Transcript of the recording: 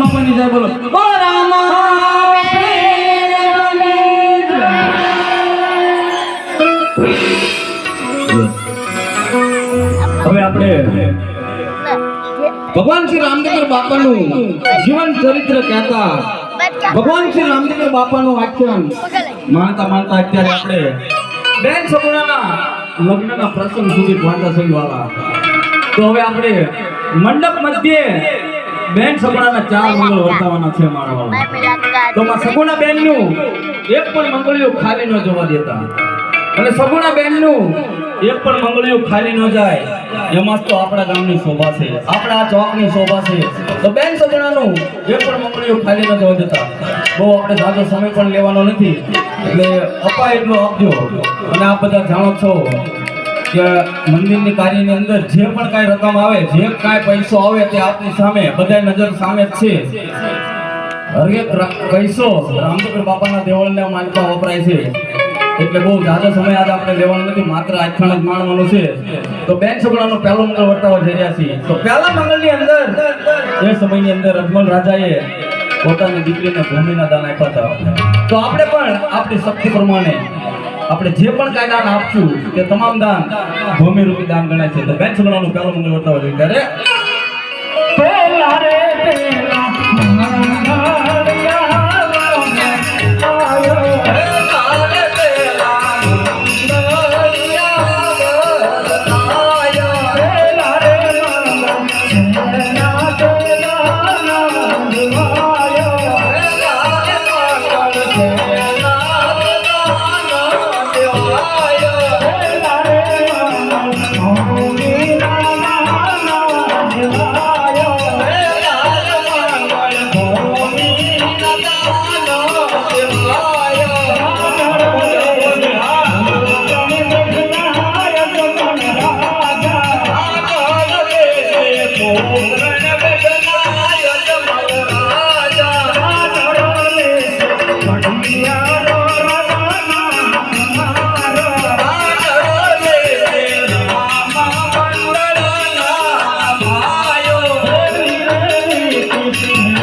બાપાની જય બોલો હવે આપણે ભગવાન શ્રી રામદેવ બાપાનું જીવન ચરિત્ર કહેતા ભગવાન શ્રી રામદેવ બાપાનું આખ્યાન માનતા માનતા અત્યારે આપણે બેન સગુણાના લગ્નના પ્રસંગ સુધી પહોંચ્યા છે વાલા. તો હવે આપણે મંડપ મધ્યે બેન સગુણાના 4 મંગળ વર્તાવાના છે મારા વાલા. તો માં સગુણા બેનનું એક પણ મંગળિયું ખાલી ન જવા દેતા અને સગુણા બેનનું એક પણ મંગળિયું ખાલી ન જાય એમાં તો આપણા ગામની શોભા છે, આપણા આ ચોકની શોભા છે. તો બેન સગુણાનું એક પણ મંગળિયું ખાલી ન જવા દેતા. બહુ આપણે સાદો સમય પણ લેવાનો નથી એટલે અપાય એટલો આપજો. અને આપ બધા જાણો છો કે મંદિરની કાર્યની અંદર જે પણ કાંઈ રકમ આવે, જે કાંઈ પૈસો આવે તે આપની સામે બધા નજર સામે જ છે. હરેક પૈસો રામદેવ બાપાના દેવળને માનતા વપરાય છે એટલે બહુ જાજો સમય આજે આપણે લેવાનો નથી, માત્ર આખ્યાન જ માણવાનું છે. તો બેન સગુણાનો પહેલો મંગળ વર્તાવા જઈ રહ્યા છીએ. તો પહેલા મંગળની અંદર એ સમયની અંદર અજમલ રાજાએ પોતાની દીકરીને ભૂમિના દાન આપ્યા હતા. તો આપણે પણ આપણી શક્તિ પ્રમાણે આપણે જે પણ કાંઈ દાન આપશું તે તમામ દાન ભૂમિ રૂપી દાન ગણાય છે. તો બેન સગુણાનો પહેલો મંગળ વર્તાવા જઈ ત્યારે